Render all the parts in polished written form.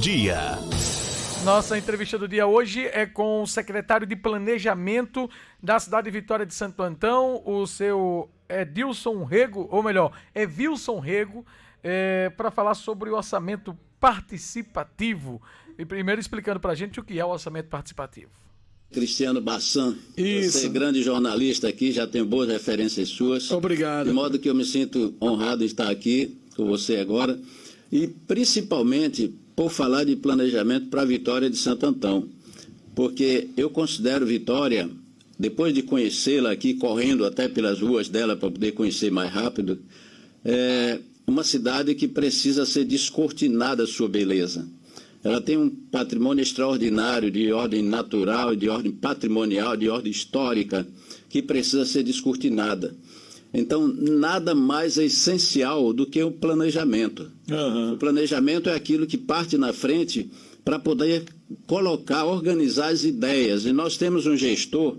Dia. Nossa entrevista do dia hoje é com o secretário de Planejamento da cidade de Vitória de Santo Antão, o seu Edilson Rego, ou melhor, Wilson Rego, para falar sobre o orçamento participativo. E primeiro explicando para a gente o que é o orçamento participativo. Cristiano Bassan, Isso. você é grande jornalista aqui, já tem boas referências suas. Obrigado. De modo que eu me sinto honrado em estar aqui com você agora. E principalmente por falar de planejamento para a Vitória de Santo Antão. Porque eu considero Vitória, depois de conhecê-la aqui, correndo até pelas ruas dela para poder conhecer mais rápido, uma cidade que precisa ser descortinada a sua beleza. Ela tem um patrimônio extraordinário de ordem natural, de ordem patrimonial, de ordem histórica, que precisa ser descortinada. Então, nada mais é essencial do que o planejamento. Uhum. O planejamento é aquilo que parte na frente para poder colocar, organizar as ideias. E nós temos um gestor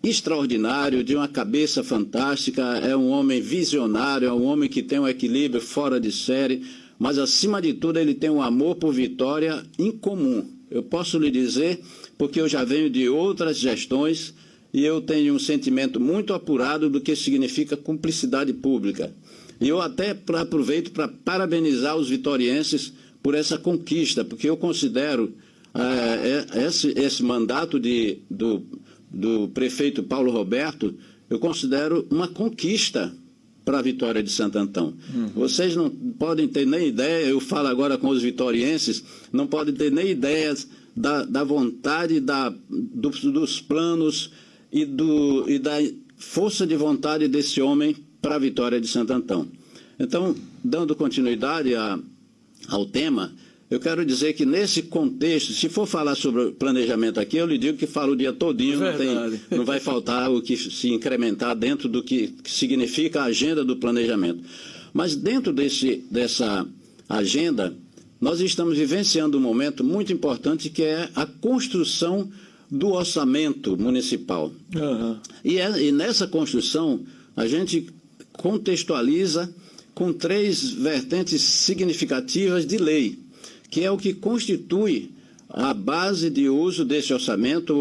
extraordinário, de uma cabeça fantástica, é um homem visionário, é um homem que tem um equilíbrio fora de série, mas, acima de tudo, ele tem um amor por Vitória incomum. Eu posso lhe dizer, porque eu já venho de outras gestões, e eu tenho um sentimento muito apurado do que significa cumplicidade pública. E eu até aproveito para parabenizar os vitorienses por essa conquista, porque eu considero esse mandato do prefeito Paulo Roberto, eu considero uma conquista para a Vitória de Santo Antão. Uhum. Vocês não podem ter nem ideia, eu falo agora com os vitorienses, não podem ter nem ideia da vontade, dos planos e da força de vontade desse homem para a Vitória de Santo Antão. Então, dando continuidade ao tema, eu quero dizer que nesse contexto, se for falar sobre planejamento aqui, eu lhe digo que falo o dia todinho, não vai faltar o que se incrementar dentro do que significa a agenda do planejamento. Mas dentro dessa agenda, nós estamos vivenciando um momento muito importante que é a construção do orçamento municipal. Uhum. E nessa construção, a gente contextualiza com 3 vertentes significativas de lei, que é o que constitui a base de uso desse orçamento,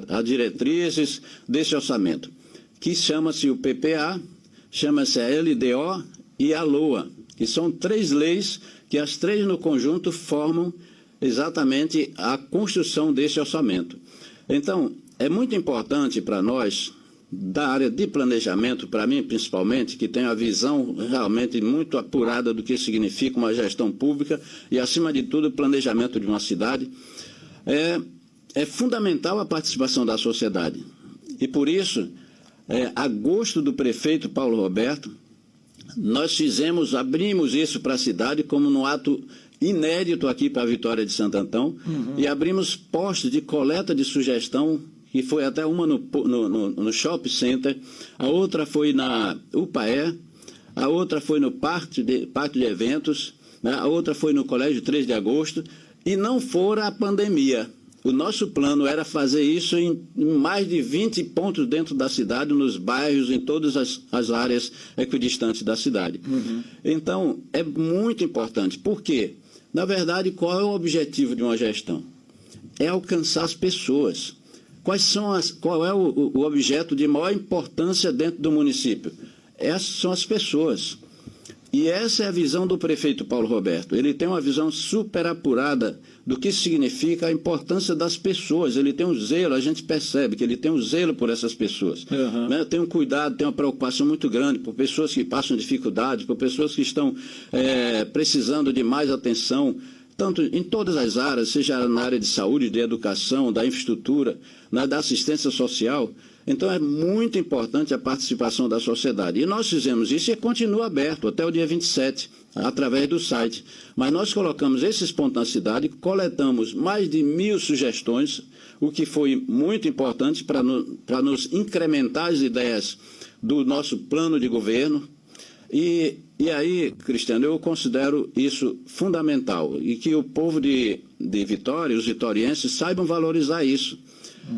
a diretrizes desse orçamento, que chama-se o PPA, chama-se a LDO e a LOA, que são 3 leis que as 3 no conjunto formam exatamente a construção desse orçamento. Então, é muito importante para nós, da área de planejamento, para mim principalmente, que tem a visão realmente muito apurada do que significa uma gestão pública e, acima de tudo, o planejamento de uma cidade, é fundamental a participação da sociedade. E, por isso, a gosto do prefeito Paulo Roberto, nós abrimos isso para a cidade como num ato inédito aqui para a Vitória de Santo Antão, e abrimos postos de coleta de sugestão, que foi até uma no Shopping Center, a outra foi na UPAE, a outra foi no Parque de Eventos, né? A outra foi no Colégio 3 de Agosto, e não fora a pandemia. O nosso plano era fazer isso em mais de 20 pontos dentro da cidade, nos bairros, em todas as áreas equidistantes da cidade. Uhum. Então, é muito importante. Por quê? Na verdade, qual é o objetivo de uma gestão? É alcançar as pessoas. Qual é o objeto de maior importância dentro do município? Essas são as pessoas. E essa é a visão do prefeito Paulo Roberto. Ele tem uma visão super apurada do que significa a importância das pessoas. Ele tem um zelo, a gente percebe que ele tem um zelo por essas pessoas. Uhum. Né? Tem um cuidado, tem uma preocupação muito grande por pessoas que passam dificuldades, por pessoas que estão precisando de mais atenção, tanto em todas as áreas, seja na área de saúde, de educação, da infraestrutura, da assistência social. Então, é muito importante a participação da sociedade. E nós fizemos isso e continua aberto até o dia 27, através do site. Mas nós colocamos esses pontos na cidade, coletamos mais de 1000 sugestões, o que foi muito importante para nos incrementar as ideias do nosso plano de governo. E aí, Cristiano, eu considero isso fundamental e que o povo de Vitória, os vitorienses, saibam valorizar isso.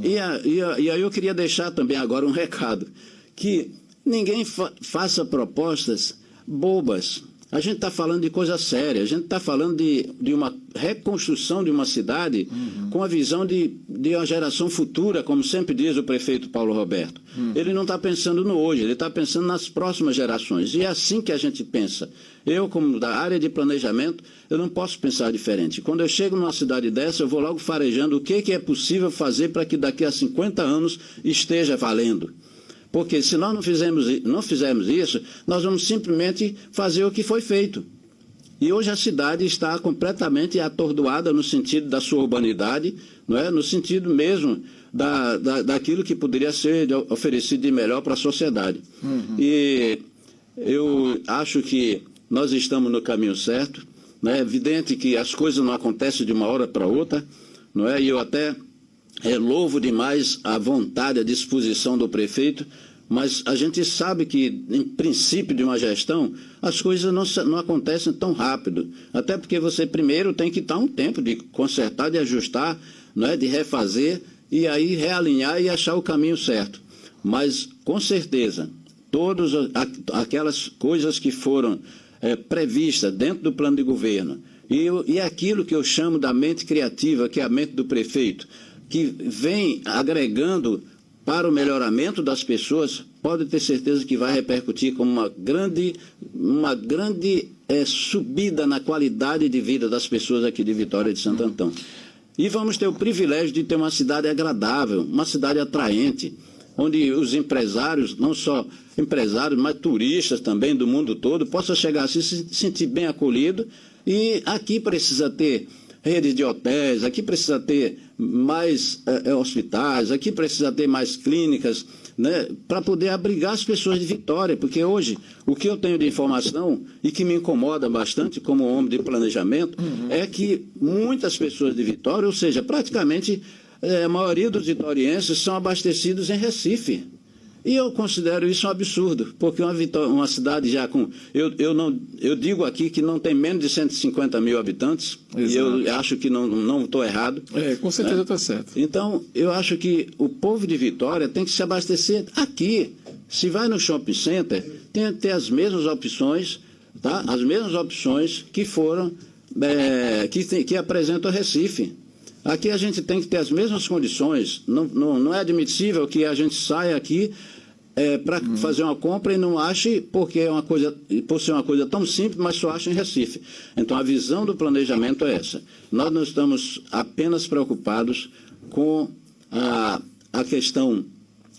E aí eu queria deixar também agora um recado, que ninguém faça propostas bobas. A gente está falando de coisa séria, a gente está falando de uma reconstrução de uma cidade com a visão de uma geração futura, como sempre diz o prefeito Paulo Roberto. Ele não está pensando no hoje, ele está pensando nas próximas gerações. E é assim que a gente pensa. Eu, como da área de planejamento, eu não posso pensar diferente. Quando eu chego numa cidade dessa, eu vou logo farejando o que é possível fazer para que daqui a 50 anos esteja valendo. Porque se nós não fizermos isso, nós vamos simplesmente fazer o que foi feito. E hoje a cidade está completamente atordoada no sentido da sua urbanidade, não é? No sentido mesmo daquilo que poderia ser oferecido de melhor para a sociedade. E eu acho que nós estamos no caminho certo. É evidente que as coisas não acontecem de uma hora para outra, não é? E eu até louvo demais a vontade, a disposição do prefeito, mas a gente sabe que, em princípio de uma gestão, as coisas não acontecem tão rápido. Até porque você primeiro tem que dar um tempo de consertar, de ajustar, não é? De refazer e aí realinhar e achar o caminho certo. Mas, com certeza, todas aquelas coisas que foram previstas dentro do plano de governo e aquilo que eu chamo da mente criativa, que é a mente do prefeito, que vem agregando para o melhoramento das pessoas, pode ter certeza que vai repercutir como uma grande subida na qualidade de vida das pessoas aqui de Vitória de Santo Antão. E vamos ter o privilégio de ter uma cidade agradável, uma cidade atraente, onde os empresários, não só empresários, mas turistas também do mundo todo, possam chegar a se sentir bem acolhido. E aqui precisa ter redes de hotéis, aqui precisa ter mais hospitais, aqui precisa ter mais clínicas, né, para poder abrigar as pessoas de Vitória, porque hoje o que eu tenho de informação e que me incomoda bastante como homem de planejamento é que muitas pessoas de Vitória, ou seja, praticamente a maioria dos vitorienses são abastecidos em Recife. E eu considero isso um absurdo, porque uma cidade já com... Eu digo aqui que não tem menos de 150 mil habitantes, exato. E eu acho que não estou errado. Com certeza está certo. Então, eu acho que o povo de Vitória tem que se abastecer aqui. Se vai no shopping center, tem que ter as mesmas opções, tá? As mesmas opções que foram, que apresentam o Recife. Aqui a gente tem que ter as mesmas condições. Não é admissível que a gente saia aqui para fazer uma compra e não ache, porque por ser uma coisa tão simples, mas só acha em Recife. Então a visão do planejamento é essa. Nós não estamos apenas preocupados com a questão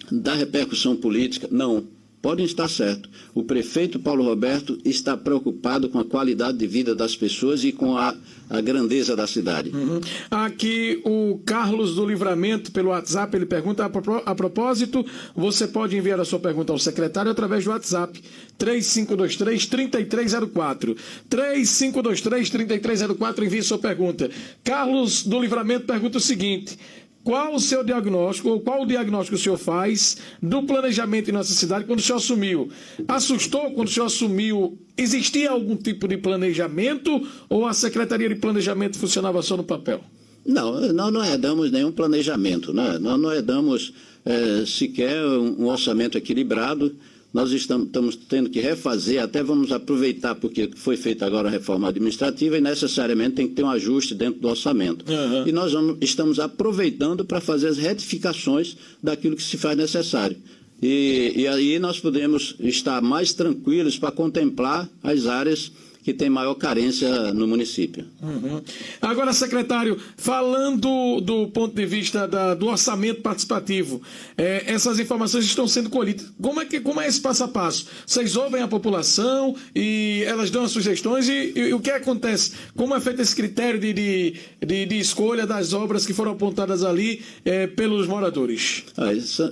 da repercussão política, não. Podem estar certo. O prefeito Paulo Roberto está preocupado com a qualidade de vida das pessoas e com a grandeza da cidade. Aqui o Carlos do Livramento, pelo WhatsApp, ele pergunta, a propósito, você pode enviar a sua pergunta ao secretário através do WhatsApp, 3523-3304. 3523-3304, envie sua pergunta. Carlos do Livramento pergunta o seguinte: qual o seu diagnóstico, ou qual o diagnóstico o senhor faz do planejamento em nossa cidade quando o senhor assumiu? Assustou quando o senhor assumiu? Existia algum tipo de planejamento ou a Secretaria de Planejamento funcionava só no papel? Não, nós não herdamos nenhum planejamento, né? Nós não herdamos sequer um orçamento equilibrado. Nós estamos tendo que refazer, até vamos aproveitar, porque foi feita agora a reforma administrativa e necessariamente tem que ter um ajuste dentro do orçamento. E nós estamos aproveitando para fazer as retificações daquilo que se faz necessário. E aí nós podemos estar mais tranquilos para contemplar as áreas que tem maior carência no município. Agora, secretário, falando do ponto de vista do orçamento participativo, essas informações estão sendo colhidas. Como é esse passo a passo? Vocês ouvem a população e elas dão as sugestões e o que acontece? Como é feito esse critério de escolha das obras que foram apontadas ali pelos moradores?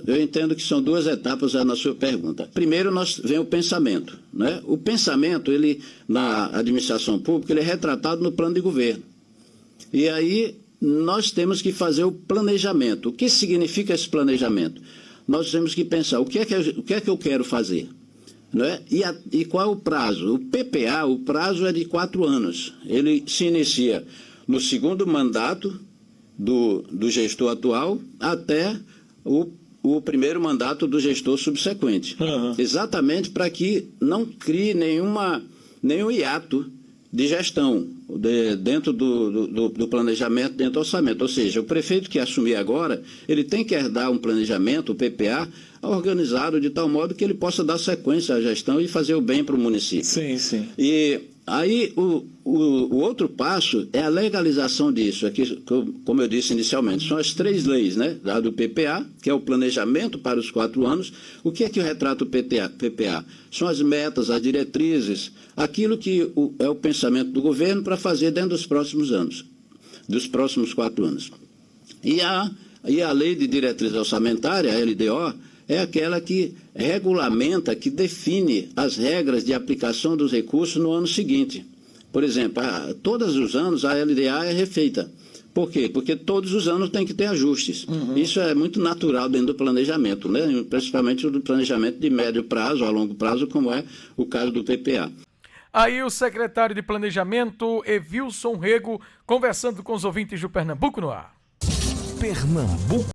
Eu entendo que são duas etapas na sua pergunta. Primeiro, vem o pensamento, né? O pensamento, na administração pública, ele é retratado no plano de governo. E aí nós temos que fazer o planejamento. O que significa esse planejamento? Nós temos que pensar o que é que eu quero fazer, não é? E qual é o prazo? O PPA, o prazo é de 4 anos. Ele se inicia no segundo mandato do gestor atual até o primeiro mandato do gestor subsequente. Exatamente para que não crie nenhuma nenhum hiato de gestão dentro do planejamento, dentro do orçamento. Ou seja, o prefeito que assumir agora, ele tem que herdar um planejamento, o PPA, organizado de tal modo que ele possa dar sequência à gestão e fazer o bem para o município. Sim, sim. E aí o outro passo é a legalização disso. Aqui, como eu disse inicialmente, são as 3 leis, né? A do PPA, que é o planejamento para os 4 anos. O que é que retrata o PPA? São as metas, as diretrizes, aquilo que é o pensamento do governo para fazer dentro dos próximos anos, dos próximos 4 anos. E a lei de diretriz orçamentária, a LDO, é aquela que regulamenta, que define as regras de aplicação dos recursos no ano seguinte. Por exemplo, todos os anos a LDA é refeita. Por quê? Porque todos os anos tem que ter ajustes. Isso é muito natural dentro do planejamento, né? Principalmente do planejamento de médio prazo, a longo prazo, como é o caso do PPA. Aí o secretário de Planejamento, Evilson Rego, conversando com os ouvintes do Pernambuco no ar. Pernambuco.